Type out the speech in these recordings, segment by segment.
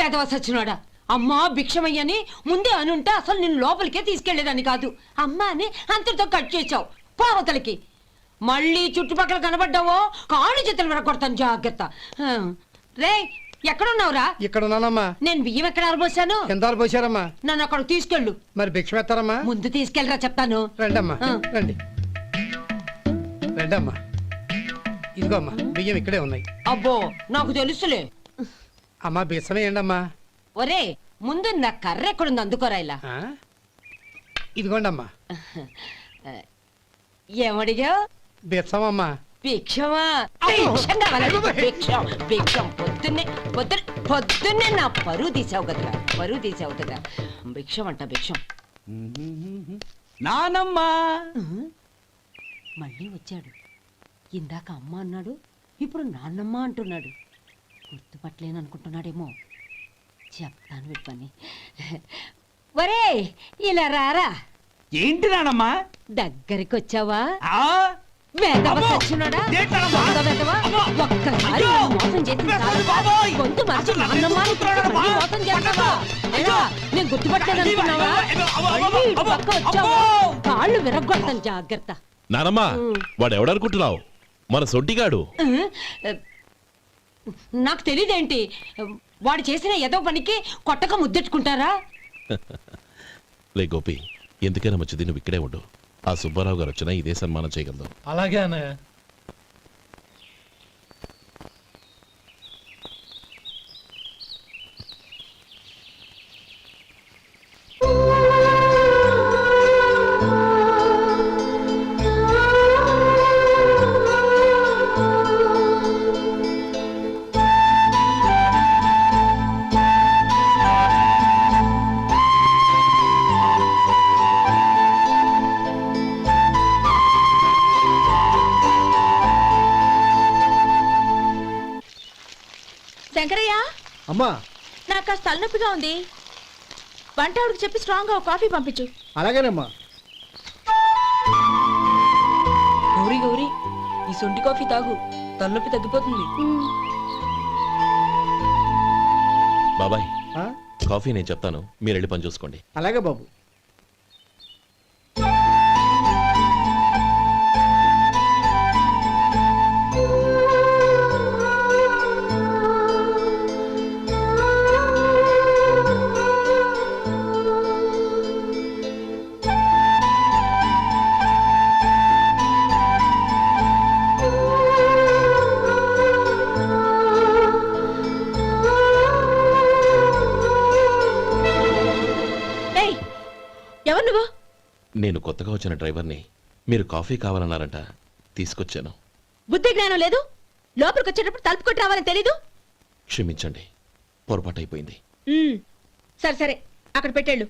వేదవ సచ్చినోడా, అమ్మా భిక్షమయ్యని ముందే అనుంటే అసలు నిన్ను లోపలికే తీసుకెళ్లేదని కాదు. అమ్మా అని అంతటితో కట్ చేసావు. పావతలకి మళ్ళీ చుట్టుపక్కల కనబడ్డావో కాళ్ళు చేతులు విరగొడతాను, జాగ్రత్త. రే ఎక్కడున్నావురా? ఇక్కడ ఉన్నానమ్మా. నేను బియ్యం ఎక్కడ ఆరబోసాను? ఎంత ఆరబోసారమ్మా? నన్ను అక్కడ తీసుకెళ్ళు. మరి భిక్ష ఎత్తారమ్మా? ముందు తీసుకెళ్ళరా చెప్తాను. రండమ్మా, రండి రండమ్మా. ఇదిగో అమ్మా, బియ్యం ఇక్కడే ఉన్నాయి. అబ్బో నాకు తెలుసులే. అమ్మా బిచ్చమే ఏంటమ్మా? ఒరే ముందు నా కర్ర ఎక్కడుంది, అందుకోరా. ఇలా ఇదిగోండమ్మా. ఏమడిగా? బిచ్చమమ్మా. భిక్షమా? భిక్షం భిక్షం. పొద్దున్నే నా పరువు తీసావు కదరా, పరువు తీసావు కదా. భిక్షం అంట భిక్షం. నానమ్మా మళ్ళీ వచ్చాడు. ఇందాక అమ్మ అన్నాడు, ఇప్పుడు నాన్నమ్మ అంటున్నాడు. గుర్తుపట్టలేననుకుంటున్నాడేమో. చెప్తాను వీడి పని. ఒరే ఇలా రారా. ఏంటి నానమ్మా? దగ్గరికి వచ్చావా? నానమ్మ వాడెవడనుకుంటున్నావు? మన సొంటిగాడు. నాకు తెలీదేంటి? వాడు చేసిన ఏదో పనికి కొట్టక ముద్దెట్టుకుంటారా? లే గోపి, ఎందుకైనా మంచిది నువ్వు ఇక్కడే ఉండు. ఆ సుబ్బారావు గారు వచ్చినా ఇదే సన్మానం చేయగలదు. అలాగే అన్నయ్య. శంకరయ్య, అమ్మా నాకు కాస్త తలనొప్పిగా ఉంది. వంట ఆవిడకి చెప్పి స్ట్రాంగ్ గా కాఫీ పంపించు. అలాగేనమ్మా. గౌరీ గౌరీ, ఈ సొంటి కాఫీ తాగు, తలనొప్పి తగ్గిపోతుంది. బాబాయ్ కాఫీ నేను చెప్తాను, మీరు వెళ్ళి పని చూసుకోండి. అలాగే బాబు. ఎవరు నువ్వు? నేను కొత్తగా వచ్చిన డ్రైవర్ని. మీరు కాఫీ కావాలన్నారంట, తీసుకొచ్చాను. బుద్ధి జ్ఞానం లేదు. లోపలికి వచ్చేటప్పుడు తలుపు కొట్టి రావాలని తెలీదు. క్షమించండి, పొరపాటు అయిపోయింది. సరే సరే, అక్కడ పెట్టేళ్ళు.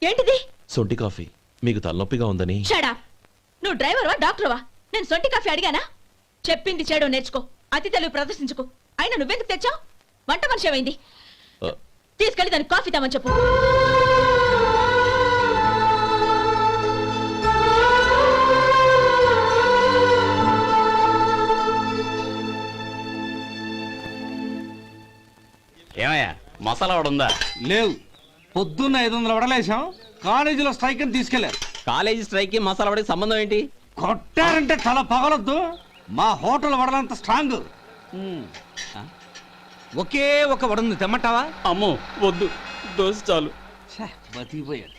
ఏంటిది? సొంటి కాఫీ. మీకు తలనొప్పిగా ఉందని. Shut up. నువ్వు డ్రైవర్వా డాక్టర్వా? నేను సొంటి కాఫీ అడిగానా? చెప్పింది చేయడం నేర్చుకో, అతి తెలివి ప్రదర్శించుకో. అయినా నువ్వెందుకు తెచ్చావు? వంట మనిషి ఏమైంది? తీసుకెళ్ళి దానికి కాఫీ తామని చెప్పు. ఏమయ్యా, మసాలా వడ ఉందా? లేవు. పొద్దున్న 500 వడలేసాం. కాలేజీలో స్ట్రైక్ అని తీసుకెళ్లారు. కాలేజీ స్ట్రైక్ కి మసాలా వడకి సంబంధం ఏంటి? కొట్టారంటే తల పగలొద్దు. మా హోటల్ వడలంత స్ట్రాంగ్. ఒకే ఒక వడుంది, తెమ్మంటావా? అమ్మో వద్దు, దోశ చాలు. బతికిపోయాడు.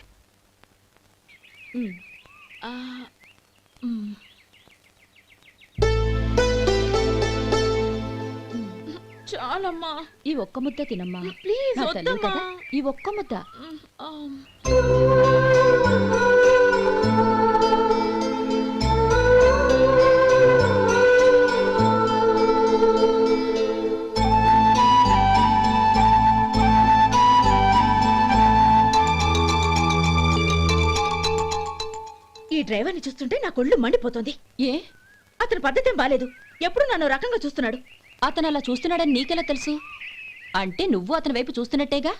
చాలమ్మా, ఈ ఒక్క ముద్ద తినమ్మా ప్లీజ్. ఈ ఒక్క ముద్ద. ఈ డ్రైవర్ని చూస్తుంటే నా కొళ్ళు మండిపోతుంది. ఏ, అతని పద్ధతి ఏం బాలేదు. ఎప్పుడు నన్ను రకంగా చూస్తున్నాడు. అతను అలా చూస్తున్నాడని నీకెలా తెలుసు? అంటే నువ్వు అతని వైపు చూస్తున్నట్టేగా.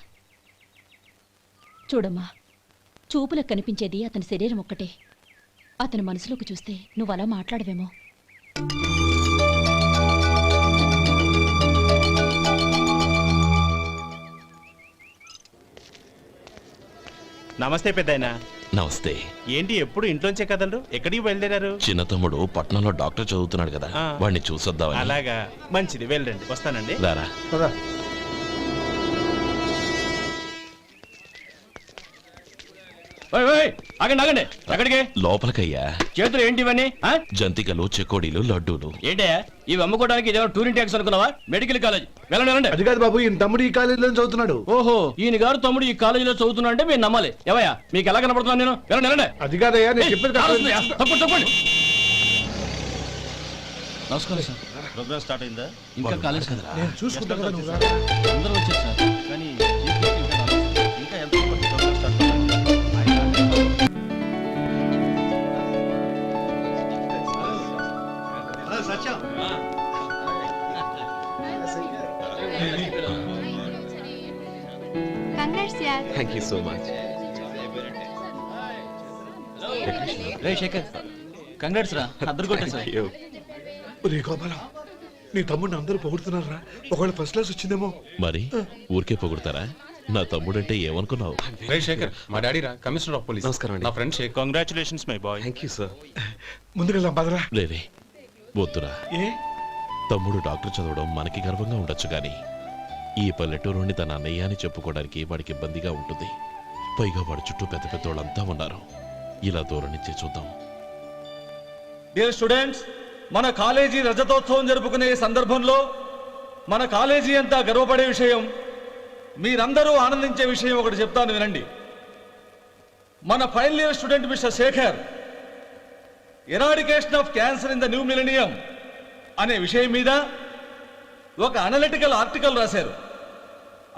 చూడమ్మా, చూపులకు కనిపించేది అతని శరీరం ఒక్కటే. అతని మనసులోకి చూస్తే నువ్వు అలా మాట్లాడవేమో. నమస్తే పెద్దాయనా. నమస్తే. ఏంటి ఎప్పుడు ఇంట్లోంచే కదలరు? ఎక్కడికి బయలుదేరారు? చిన్న తమ్ముడు పట్నంలో డాక్టర్ చదువుతున్నాడు కదా, ఆ. వాడిని చూసొద్దామని. అలాగా, మంచిది, వెళ్ళండి, వస్తానండి. రారా. పదా. ఆగండి ఆగండి, ఎక్కడికి? లోపలికయ్యా. చేతులు ఏంటి ఇవన్నీ? జంతికలు, చెకోడీలు, లడ్డూలు. ఏంటే ఇవి అమ్ముకోవడానికి ఇదేమో టూరింగ్ ట్యాక్స్ అనుకున్నావా? మెడికల్ కాలేజ్, వెళ్ళండి వెళ్ళండి. అది కాదు బాబు, ఈయన తమ్ముడు ఈ కాలేజీలో చదువుతున్నాడు. ఓహో, ఈయన గారు తమ్ముడు ఈ కాలేజీలో చదువుతున్నా అంటే మీరు నమ్మాలి. ఏవయ్యా, మీకు ఎలా కనపడుతున్నాను నేను? వెళ్ళండి వెళ్ళండి. అది కాదయ్యా, నేను చెప్పేది కాదు. తప్పండి తప్పండి. నమస్కారం సార్. ప్రోగ్రామ్ స్టార్ట్ అయిందా? ఇంకా కాలేజ్ కదా, నేను చూసుకుంటా కదా నువ్వు రా. అందరూ వచ్చారు సార్. కానీ ఇంకా ఎంత ప్రోగ్రామ్ స్టార్ట్ అవ్వాలి? Thank you so much. రే శేఖర్, కంగ్రాట్స్ రా, అద్దరు కొట్టేసారు. రే గోపాలం, నీ తమ్ముడిని అందరూ పొగుడుతున్నారా? ఒకవేళ ఫస్ట్ క్లాస్ వచ్చిందేమో. మరి ఊరికే పొగుడతారా? నా తమ్ముడంటే ఏమనుకున్నావు? రే శేఖర్, మా డాడీ రా, కమిషనర్ ఆఫ్ పోలీస్. నమస్కారం అండి. నా friend Shekhar. Congratulations my boy. Thank you sir. ముందుకెళ్దాం పదరా. రేరే వద్దురా. ఏ తమ్ముడు డాక్టర్ చదవడం మనకి గర్వంగా ఉండొచ్చు కానీ ఈ పల్లెటూరుని తన అన్నయ్య అని చెప్పుకోవడానికి వాడికి ఇబ్బందిగా ఉంటుంది. పైగా వాడి చుట్టూ పెద్ద పెద్దోళ్ళంతా ఉన్నారు. ఇలా దూరం నుంచి చూద్దాం. డియర్ స్టూడెంట్స్, మన కాలేజీ రజతోత్సవం జరుపుకునే ఈ సందర్భంలో మన కాలేజీ అంతా గర్వపడే విషయం, మీరందరూ ఆనందించే విషయం ఒకటి చెప్తాను వినండి. మన final year student mister Shekhar eradication of cancer in the new millennium అనే విషయం మీద ఒక అనలిటికల్ ఆర్టికల్ రాశారు.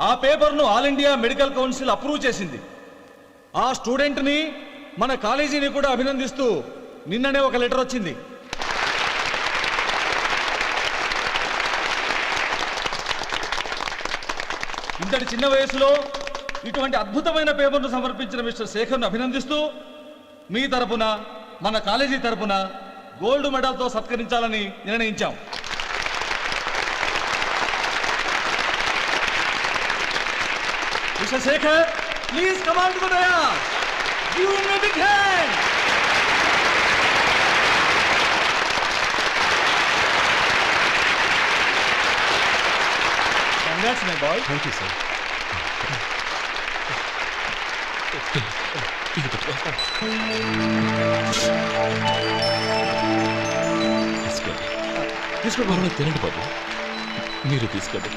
ఆ పేపర్ను all India medical council approve చేసింది. ఆ స్టూడెంట్ని, మన కాలేజీని కూడా అభినందిస్తూ నిన్ననే ఒక లెటర్ వచ్చింది. ఇంతటి చిన్న వయసులో ఇటువంటి అద్భుతమైన పేపర్ను సమర్పించిన మిస్టర్ శేఖర్ను అభినందిస్తూ మీ తరపున, మన కాలేజీ తరపున గోల్డ్ మెడల్తో సత్కరించాలని నిర్ణయించాం. Mister Shekhar, please come on to the dais. Give him a big hand. Congrats my boy. Thank you sir. తీసుకోండి, తినండి బాబు. మీరు తీసుకోండి.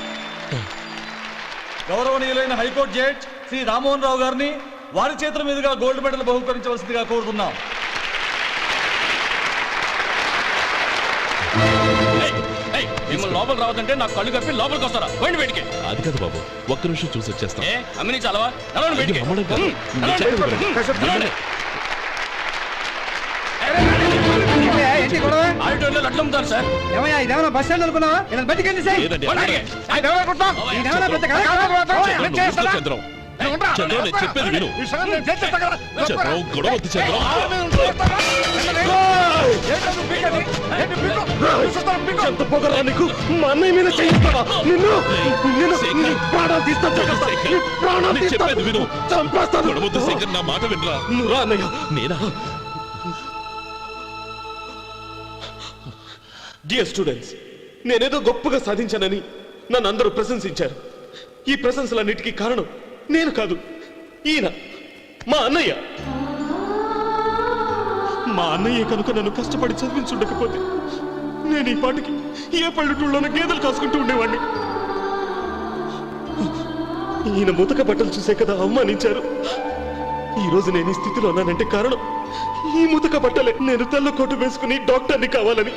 గౌరవనీయులైన హైకోర్టు జడ్జ్ శ్రీ రామ్మోహన్ రావు గారిని వారి చేతుల మీదుగా గోల్డ్ మెడల్ బహుకరించవలసిందిగా కోరుతున్నాం. మిమ్మల్ని లోపల రావద్దంటే నాకు కళ్ళు కప్పి లోపలికి వస్తారా? పోయింది బయటికి. అది కాదు బాబు, ఒక్క నిమిషం చూసి వచ్చేస్తాం. ఏ అమ్మిని చాలవా? నడవండి బయటికి. అమ్మడం కాదు, మీరు చెప్పేది వినండి. నడవండి. ఆడిటోరియంలో లడ్లు అమ్ముతారు సార్. ఏమయ్యా, ఇదేమన్నా బస్ స్టాండ్ అనుకున్నావా? ఇలా బయటికి సార్. లేదండి, పోండి. ఇదేమన్నా పెద్ద కళ కాదు. చంద్రం, చంద్రం, నేను చెప్పేది విను. చంద్రం, గొడవ వద్దు చంద్రం. ఎంత పొగరా నీకు? మా అన్నయ్య మీద చేయిస్తావా? నిన్ను ప్రాణాలు తీస్తా. చెప్పేది విను. చంపేస్తాను. గొడవ వద్దు శేఖర్, నా మాట వినరా. నువ్వు రా అన్నయ్య. నేనా? డియర్ స్టూడెంట్స్, నేనేదో గొప్పగా సాధించానని నన్ను అందరూ ప్రశంసించారు. ఈ ప్రశంసలన్నిటికీ కారణం నేను కాదు, ఈయన మా అన్నయ్య. మా అన్నయ్య కనుక నన్ను కష్టపడి చదివించుండకపోతే నేను ఈ పాటికి ఏ పల్లెటూళ్ళలోనూ గేదెలు కాసుకుంటూ ఉండేవాడిని. ఈయన ముతక బట్టలు చూసే కదా అవమానించారు. ఈ రోజు నేను ఈ స్థితిలో ఉన్నానంటే కారణం ఈ ముతక బట్టలే. నేను తెల్ల కోటు వేసుకుని డాక్టర్ని కావాలని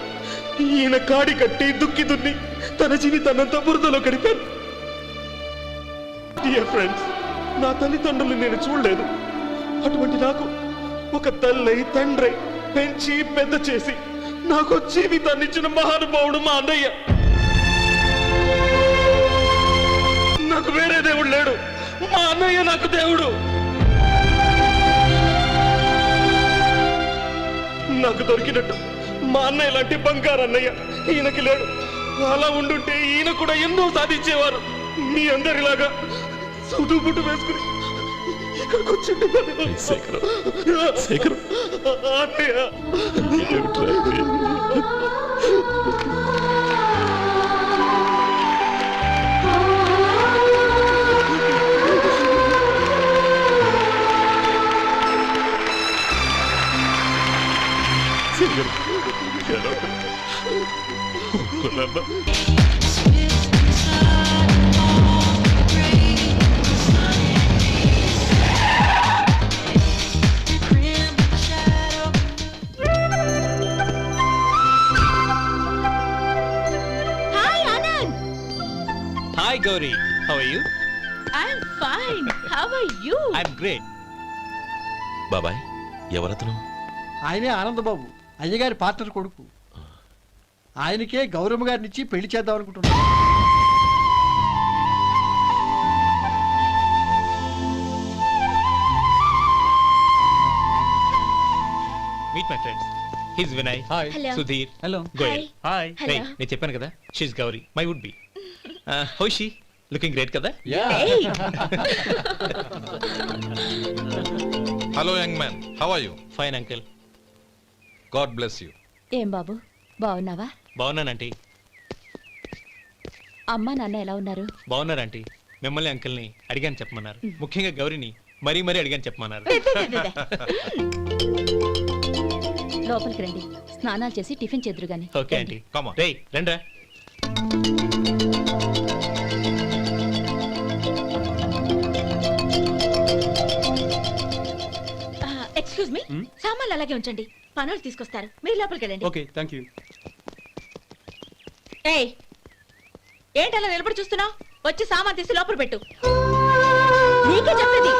ఈయన కాడి కట్టి దుక్కి దున్ని తన జీవితాన్నంతా బురదలో గడిపాను. డియర్ ఫ్రెండ్స్, నా తల్లిదండ్రులు నేను చూడలేదు. అటువంటి నాకు ఒక తల్లై తండ్రై పెంచి పెద్ద చేసి నాకు జీవితాన్ని ఇచ్చిన మహానుభావుడు మా అన్నయ్య. నాకు వేరే దేవుడు లేడు, మా అన్నయ్య నాకు దేవుడు. నాకు దొరికినట్టు మా అన్నయ్య లాంటి బంగారు అన్నయ్య ఈయనకి లేడు. అలా ఉండుంటే ఈయన కూడా ఎన్నో సాధించేవారు. మీ అందరిలాగా సుదుబుట్టు వేసుకుని ఇక్కడికి వచ్చిండు. శేఖర్ అన్నయ్య hi Anand. Hi Gauri, how are you? I'm fine. How are you? I'm great. బాబాయ్, ఎవరతను? ఆయనే ఆనందబాబు, అయ్యగారి పార్ట్నర్ కొడుకు. ఆయనకే గౌరమ్మ గారిని ఇచ్చి పెళ్లి చేద్దాం అనుకుంటున్నాను. Meet my friends. He's Vinay. Hi. Hello. Sudheer. Hello. Goyal. Hi. Hello. నేను చెప్పాను కదా, she's Gauri, my would be. How she? Looking great కదా? Hello young man, how are you? Fine uncle. God bless you. ఏం బాబు, బాగున్నావా? బాగున్నానంటీ. అమ్మా నాన్న ఎలా ఉన్నారు? బాగున్నారంటీ. మిమ్మల్ని అంకుల్ని అడిగాను చెప్పమన్నారు. ముఖ్యంగా గౌరీని మరీ అడిగాను చెప్పమన్నారు. లోపలికి రండి, స్నానాలు చేసి టిఫిన్ చేద్దరు గాని. Okay aunty. Come on. రేయ్ రండ్రా. ఎక్స్క్యూజ్ మీ, సామాన్లు అలాగే ఉంచండి, పనులు తీసుకొస్తారు. మీరు లోపలికి వెళ్ళండి. Okay, thank you. ఏయ్, ఏంటి అలా నిలబడి చూస్తున్నావు? వచ్చి సామాన్ తీసి లోపల పెట్టు. నీకే చెప్పేది.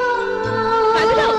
కదులు.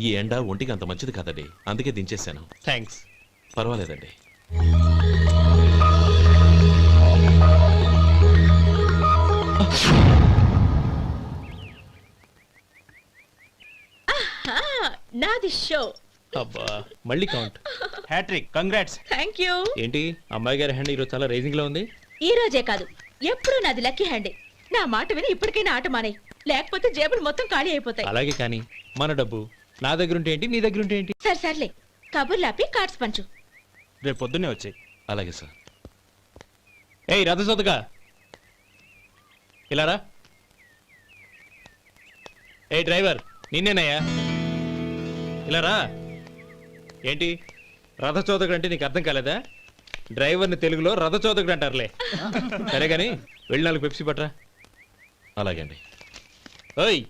ఈ ఎండ ఒంటికి అంత మంచిది కాదండి, అందుకే దించేశాను. థ్యాంక్స్. పర్వాలేదండి. నాది షో. అబ్బా, మళ్ళీ count. Hat trick, congrats. Thank you. ఏంటి అమ్మాయి గారి హ్యాండ్ ఈరోజు చాలా రేజింగ్ లో ఉంది? ఈ రోజే కాదు, ఎప్పుడు నాది లక్కీ హ్యాండే. నా మాట విని ఇప్పటికైనా ఆట మానే, లేకపోతే జేబులు మొత్తం ఖాళీ అయిపోతాయి. అలాగే కానీ మన డబ్బు నా దగ్గర ఉంటే ఏంటి, నీ దగ్గర ఉంటే ఏంటి? సర్లే, కబుర్లాపి కార్డ్స్ పంచు. రేపు పొద్దున్నే వచ్చాయి. అలాగే సార్. ఏయ్ రథసోదగా, ఇలా రా. ఏ డ్రైవర్, నిన్నేనయ్యా, ఇలా రా. ఏంటి రథచోదకుడు అంటే నీకు అర్థం కాలేదా? డ్రైవర్ని తెలుగులో రథచోదకుడు అంటారులే. సరే కానీ వెళ్ళి 4 పెప్సీ పట్రా. అలాగే అండి. ఓయ్,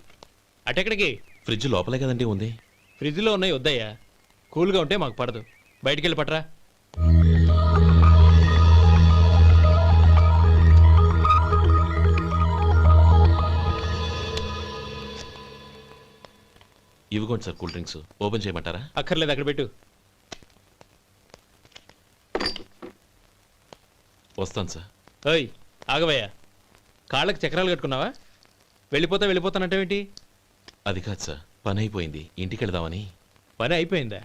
అటెక్కడికి? ఫ్రిడ్జ్ లోపలే కదండి ఉంది. ఫ్రిడ్జ్లో ఉన్నాయి వద్దయ్యా, కూల్గా ఉంటే మాకు పడదు. బయటికి వెళ్ళి పట్రా. ఇవ్వకోండి సార్, కూల్ డ్రింక్స్. ఓపెన్ చేయమంటారా? అక్కర్లేదు, అక్కడ పెట్టు. వస్తాను సార్. ఓయ్ ఆగవయ్యా, కాళ్ళకి చక్రాలు కట్టుకున్నావా? వెళ్ళిపోతానంటావేంటి? అది కాదు సార్, పని అయిపోయింది, ఇంటికి వెళదామని. పని అయిపోయిందా?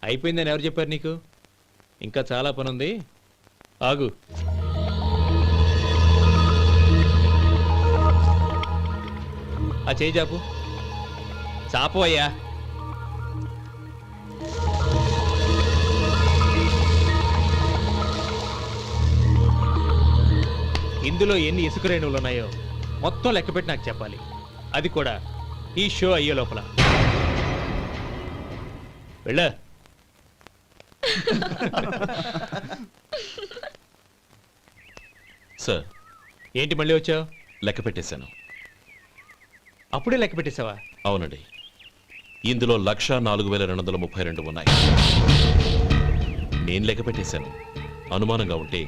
అయిపోయిందని ఎవరు చెప్పారు నీకు? ఇంకా చాలా పని ఉంది, ఆగు. ఆ చేయి చాపు. చాపు అయ్యా. ఇందులో ఎన్ని ఇసుక రేణువులు ఉన్నాయో మొత్తం లెక్కపెట్టి నాకు చెప్పాలి. అది కూడా ఈ షో అయ్యే లోపల. వెళ్ళ. సార్, ఏంటి మళ్ళీ వచ్చావు? లెక్క పెట్టేశాను. అప్పుడే లెక్క పెట్టేశావా? అవునండి. ఇందులో 1,04,232 ఉన్నాయి. నేను లెక్క పెట్టేశాను. అనుమానంగా ఉంటే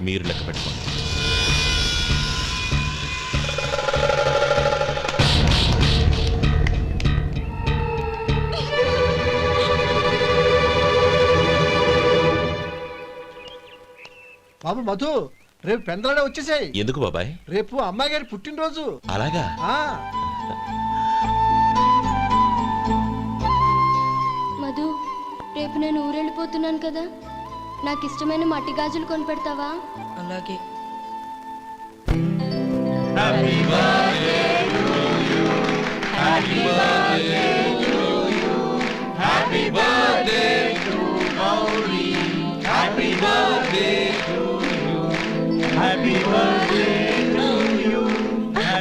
మీరు లెక్క పెట్టుకోండి. బాబు మధు, రేపు పెందలాడే వచ్చేసాయి. ఎందుకు బాబాయ్? రేపు అమ్మాయి గారి పుట్టినరోజు. అలాగా? ఆ మధు, రేపు నేను ఊరెళ్ళిపోతున్నాను కదా, నాకు ఇష్టమైన మట్టి గాజులు కొనిపెడతావా? అలాగే.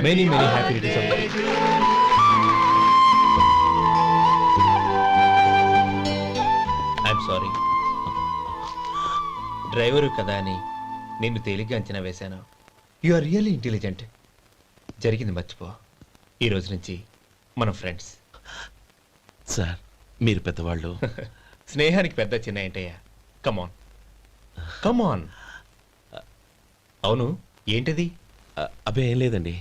Many many happy returns of the day. I'm sorry. Driver కదా అని నిన్ను తేలిగ్గా అంచనా వేశాను. You are really intelligent. జరిగింది మర్చిపో. ఈ రోజు నుంచి మనం ఫ్రెండ్స్. సార్, మీరు పెద్దవాళ్ళు. స్నేహానికి పెద్ద చిన్న ఏంటయ్యా? కమాన్ కమాన్. అవును, ఏంటది? అబ్బే ఏం లేదండి.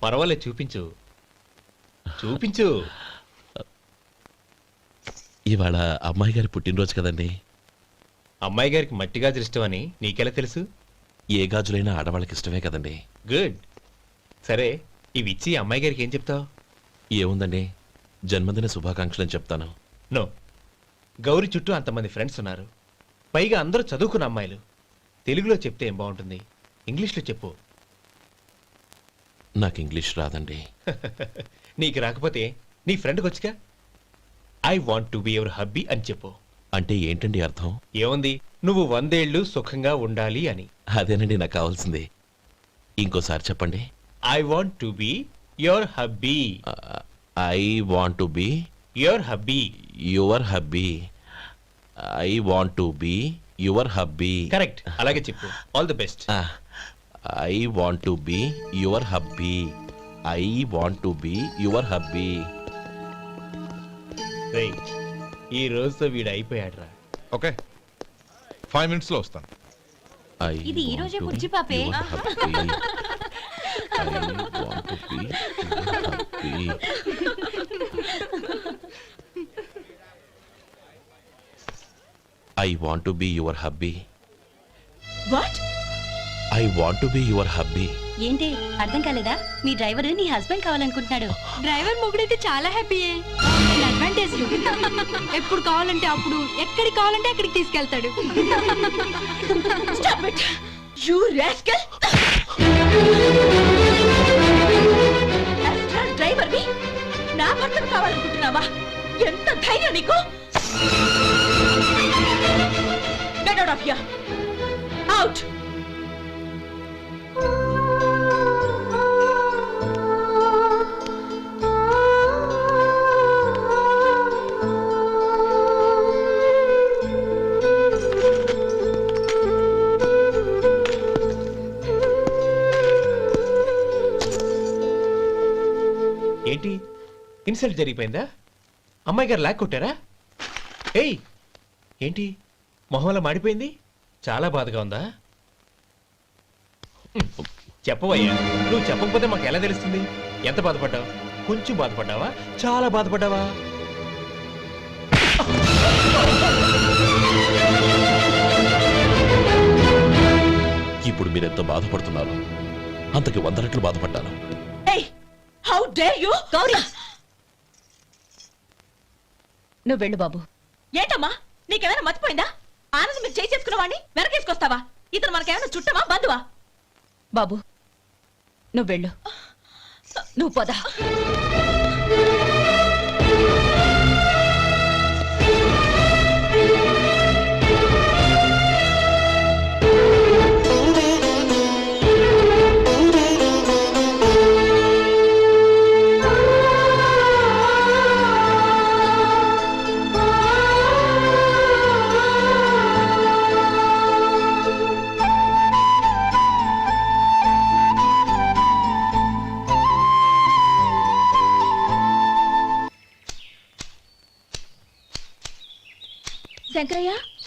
పర్వాలేదు, చూపించు చూపించు. ఇవాళ అమ్మాయి గారి పుట్టినరోజు కదండి. అమ్మాయి గారికి మట్టి గాజులు ఇష్టమని నీకెలా తెలుసు? ఏ గాజులైనా ఆడవాళ్ళకి ఇష్టమే కదండి. గుడ్. సరే, ఇవి ఇచ్చి అమ్మాయి గారికి ఏం చెప్తావు? ఏముందండి, జన్మదిన శుభాకాంక్షలు అని చెప్తాను. నో, గౌరీ చుట్టూ అంతమంది ఫ్రెండ్స్ ఉన్నారు. పైగా అందరూ చదువుకున్న అమ్మాయిలు. తెలుగులో చెప్తే ఏం బాగుంటుంది? ఇంగ్లీష్లో చెప్పు. నాకు ఇంగ్లీష్ రాదండి. నీకు రాకపోతే నీ ఫ్రెండ్కి వచ్చిగా I want to be your hubby అని చెప్పు. అంటే ఏంటండి అర్థం? ఏముంది, నువ్వు 100 ఏళ్ళు సుఖంగా ఉండాలి అని. అదేనండి నాకు కావాల్సింది. ఇంకోసారి చెప్పండి. I want to be your hubby. I want to be your hubby. Your hubby. I want to be your hubby. Correct, అలాగే చెప్పు. All the best. I want to be your hubby. I want to be your hubby. ఈ రోజుతో వీడు అయిపోయాడ్రా. Okay, 5 minutes లో వస్తాను. ఇది ఈ రోజే బుజ్జి పాపే. I want to be your hubby. What? I want to be your hubby. ఏంటి అర్థం కాలేదా? మీ డ్రైవర్ నీ హస్బెండ్ కావాలనుకుంటున్నాడు. డ్రైవర్ మొగుడైతే చాలా హ్యాపీయే. అడ్వాంటేజ్ ఎప్పుడు కావాలంటే అప్పుడు, ఎక్కడికి కావాలంటే అక్కడికి తీసుకెళ్తాడు. Stop it! You rascal! Driver వి నా భర్తను కావాలనుకుంటున్నావా? ఎంత ధైర్యం నీకు? Get out of here! Out! ఏంటి, ఇన్సల్ట్ జరిగిపోయిందా? అమ్మాయి గారు లాక్ కొట్టారా? ఏయ్, ఏంటి మొహంలో మాడిపోయింది? చాలా బాధగా ఉందా? చెప్పవయ్యా. నువ్వు చెప్పకపోతే మాకు ఎలా తెలుస్తుంది? ఎంత బాధపడ్డావు? కొంచెం బాధపడ్డావా? చాలా బాధపడ్డావా? ఇప్పుడు మీరెంత బాధపడుతున్నారు, అంతకి 100 రెట్లు బాధపడ్డాను. Hey! How dare you? Gauri, నువ్వు వెళ్ళు బాబు. ఏంటమ్మా, నీకేమైనా మర్చిపోయిందా? ఆనందం మీరు చేసుకున్న వాడిని వెనకేసుకొస్తావా? ఇతను మనకేమైనా చుట్టమా, బంధువా? బాబు, నువ్వు వెళ్ళు. నువ్వు పద.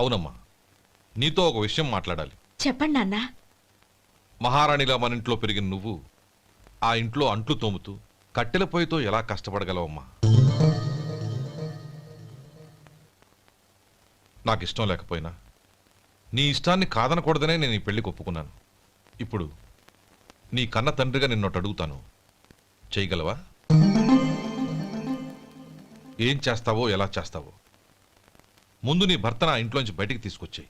అవునమ్మా, నీతో ఒక విషయం మాట్లాడాలి. చెప్పండి నాన్న. మహారాణిలా మన ఇంట్లో పెరిగిన నువ్వు ఆ ఇంట్లో అంట్లు తోముతూ కట్టెల పొయ్యితో ఎలా కష్టపడగలవమ్మా? నాకు ఇష్టం లేకపోయినా నీ ఇష్టాన్ని కాదనకూడదనే నేను ఈ పెళ్లికి ఒప్పుకున్నాను. ఇప్పుడు నీ కన్న తండ్రిగా నిన్నొట్టు అడుగుతాను, చేయగలవా? ఏం చేస్తావో, ఎలా చేస్తావో ముందు నీ భర్తను ఆ ఇంట్లోంచి బయటికి తీసుకొచ్చాయి.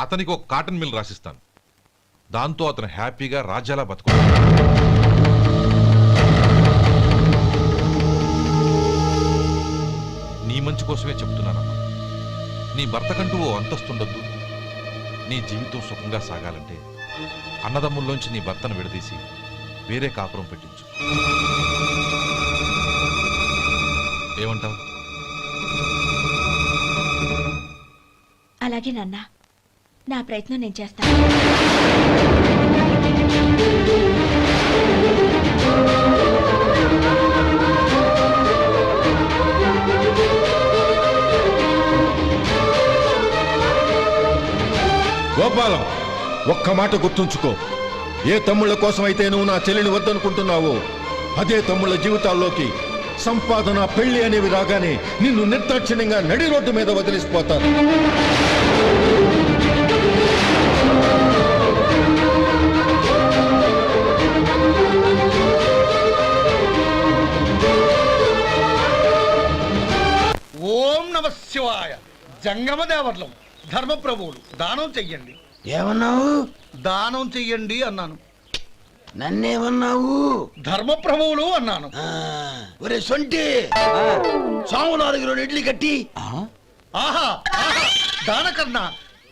అతనికి ఒక కాటన్ మిల్ రాసిస్తాను. దాంతో అతను హ్యాపీగా రాజ్యాలా బతుకుతాడు. నీ మంచి కోసమే చెప్తున్నానమ్మా. నీ భర్తకంటూ ఓ అంతస్తుండొద్దు. నీ జీవితం సుఖంగా సాగాలంటే అన్నదమ్ముల్లోంచి నీ భర్తను విడదీసి వేరే కాపురం పెట్టించు. ఏమంటావు? అలాగే నాన్న, నా ప్రయత్నం నేను చేస్తాను. గోపాలం, ఒక్క మాట గుర్తుంచుకో. ఏ తమ్ముళ్ళ కోసమైతే నువ్వు నా చెల్లిని వద్దనుకుంటున్నావో అదే తమ్ముళ్ళ జీవితాల్లోకి సంపాదన, పెళ్లి అనేవి రాగానే నిన్ను నిర్దాక్షిణ్యంగా నడి రోడ్డు మీద వదిలిసిపోతారు. ఓం నమ శివాయ. జంగమ దేవర్లం, ధర్మప్రభువులు, దానం చెయ్యండి. ఏమన్నావు? దానం చెయ్యండి అన్నాను. నన్నేమన్నావు? ధర్మప్రభువులు అన్నాను. ఒరే సొంటి, సోమవారికి 2 ఇడ్లీ కట్టి. ఆహా ఆహా, దానకన్నా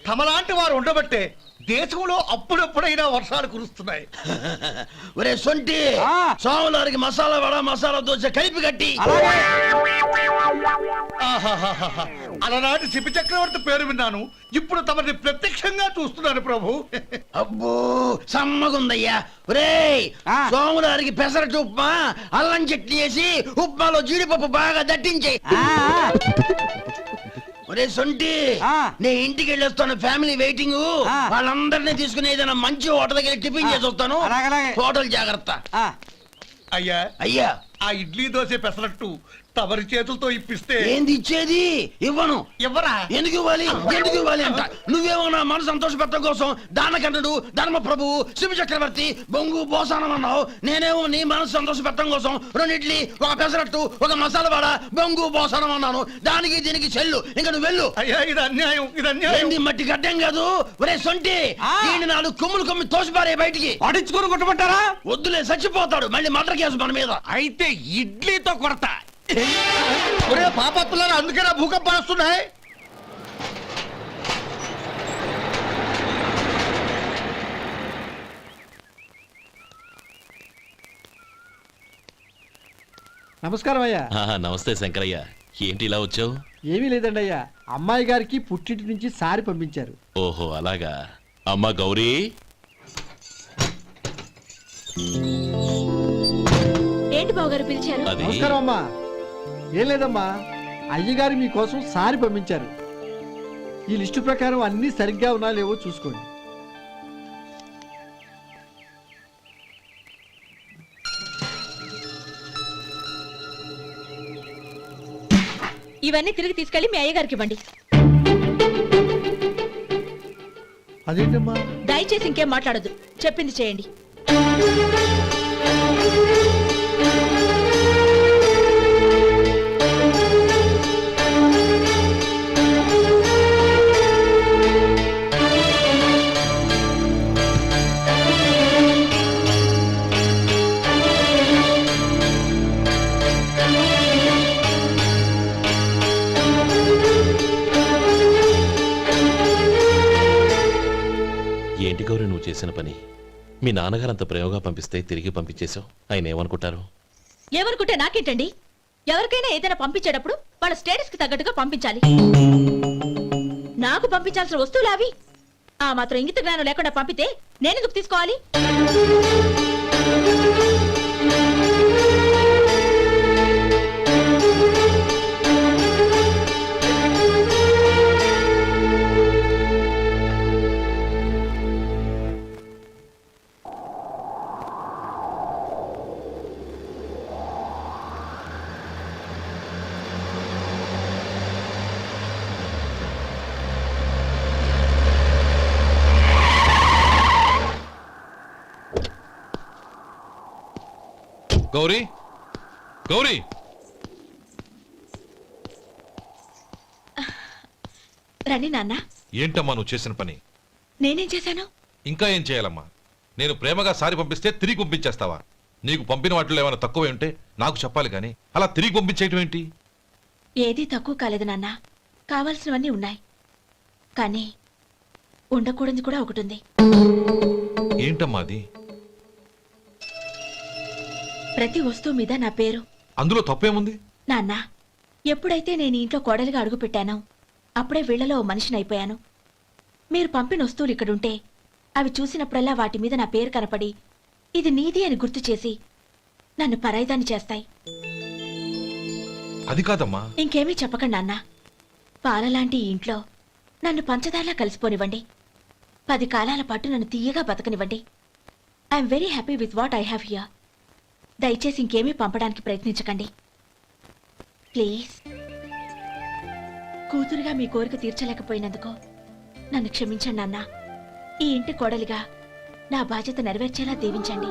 తమలాంటి వారు ఉండబట్టే దేశంలో అప్పుడప్పుడైనా వర్షాలు కురుస్తున్నాయి. ఒరే సొంటి, సోమవారికి మసాలా వడ, మసాలా దోశ కలిపి కట్టి. ఆహాహాహా, అలనాటి శిపి చక్రవర్తి పేరు విన్నాను, ఇప్పుడు తమని ప్రత్యక్షంగా చూస్తున్నాను ప్రభు. అబ్బో సమ్మగుందయ్యా. ఒరే, సోమవారికి పెసరట్టు ఉప్మా, అల్లం చట్నీ వేసి ఉప్మాలో జీడిపప్పు బాగా దట్టించే. ఒరే సొంటి, నే ఇంటికి వెళ్ళొస్తాను, ఫ్యామిలీ వెయిటింగ్. వాళ్ళందరినీ తీసుకుని ఏదైనా మంచి హోటల్ దగ్గర టిఫిన్ చేసి వస్తాను. హోటల్ జాగ్రత్త. అయ్యా అయ్యా, ఆ ఇడ్లీ దోశ పెసరట్టు తమరి చేతులతో ఇప్పిస్తే. ఏంది ఇచ్చేది? ఇవ్వను. ఇవ్వరా? ఎందుకు ఇవ్వాలి? ఎందుకు ఇవ్వాలి అంట. నువ్వేమో నా మనసు సంతోషపెట్టడం కోసం దానకంటుడు, ధర్మప్రభువు, శివ చక్రవర్తి, బొంగు బోసానం అన్నావు. నేనేమో నీ మనసు సంతోషపెట్టడం కోసం 2 ఇడ్లీ, ఒక పెసరట్టు, ఒక మసాలా వాడ, బొంగు బోసానం అన్నాను. దానికి దీనికి చెల్లు. ఇంకా నువ్వు వెళ్ళు. అయ్యా, ఇది అన్యాయం, ఇది అన్యాయం. ఏంది మట్టి గడ్డం కాదు. ఒరే సొంటి, దీన్ని 4 కొమ్ములు కొమ్మి తోసిపారే బయటికి. పడించుకొని కొట్టమంటారా? వద్దులే, చచ్చిపోతాడు. మళ్ళీ మర్డర్ కేసు మన మీద. అయితే ఇడ్లీతో కొడతా. ఒరే పాపత్తులారా, అందుకేనా భూకంపాలు వస్తున్నాయి? నమస్కారం అయ్యా. నమస్తే శంకరయ్య, ఏంటి ఇలా వచ్చావు? ఏమీ లేదండి అయ్యా, అమ్మాయి గారికి పుట్టింటి నుంచి సారి పంపించారు. ఓహో అలాగా. అమ్మా గౌరీ. ఏంటి బావగారు పిలిచారు? అది నమస్కారం అమ్మా. ఏం లేదమ్మా, అయ్యగారు మీకోసం సారి పంపించారు. ఈ లిస్టు ప్రకారం అన్ని సరిగ్గా ఉన్నా లేవో చూసుకోండి. ఇవన్నీ తిరిగి తీసుకెళ్లి మీ అయ్యగారికి ఇవ్వండి. అదేంటమ్మా? దయచేసి ఇంకేం మాట్లాడొద్దు, చెప్పింది చేయండి. ఏంటి గౌరీ నువ్వు చేసిన పని? మీ నాన్నగారు అంత ప్రేమగా పంపిస్తే తిరిగి పంపించేశావు. ఆయన ఏమనుకుంటారు? ఏమనుకుంటే నాకేంటండి? ఎవరికైనా ఏదైనా పంపించేటప్పుడు వాళ్ళ స్టేటస్ కి తగ్గట్టుగా పంపించాలి. నాకు పంపించాల్సిన వస్తువులు అవి. ఆ మాత్రం ఇంగిత జ్ఞానం లేకుండా పంపితే నేనెందుకు తీసుకోవాలి? గౌరీ గౌరీ రండి నాన్న. ఏంటమ్మా నువ్వు చేసిన పని? నేనేం చేశాను? ఇంకా ఏం చేయాలమ్మా? నేను ప్రేమగా సారి పంపిస్తే తిరిగి పంపించేస్తావా? నీకు పంపిన వాటిలో ఏమైనా తక్కువ ఉంటే నాకు చెప్పాలి కానీ అలా తిరిగి పంపించేయటం ఏంటి? ఏదీ తక్కువ కాలేదు నాన్న. కావాల్సినవన్నీ ఉన్నాయి, కానీ ఉండకూడదు కూడా ఒకటి ఉంది. ఏంటమ్మా అది? ప్రతి వస్తువు మీద నా పేరు. అందులో తప్పేముంది? నాన్న, ఎప్పుడైతే నేను ఇంట్లో కోడలిగా అడుగు పెట్టానో అప్పుడే వీళ్లలో ఓ మనిషిని అయిపోయాను. మీరు పంపిన వస్తువులు ఇక్కడుంటే అవి చూసినప్పుడల్లా వాటి మీద నా పేరు కనపడి ఇది నీది అని గుర్తు చేసి నన్ను పరాయిదాన్ని చేస్తాయి. అది కాదమ్మా. ఇంకేమీ చెప్పకండి నాన్న. పాలలాంటి ఈ ఇంట్లో నన్ను పంచదారలా కలిసిపోనివ్వండి. 10 కాలాల పాటు నన్ను తీయగా బతకనివ్వండి. I'm very happy with what I have here. దయచేసి ఇంకేమీ పంపడానికి ప్రయత్నించకండి ప్లీజ్. కూతురుగా మీ కోరిక తీర్చలేకపోయినందుకు నన్ను క్షమించండి నాన్న. ఈ ఇంటి కోడలిగా నా బాధ్యత నెరవేర్చేలా దీవించండి.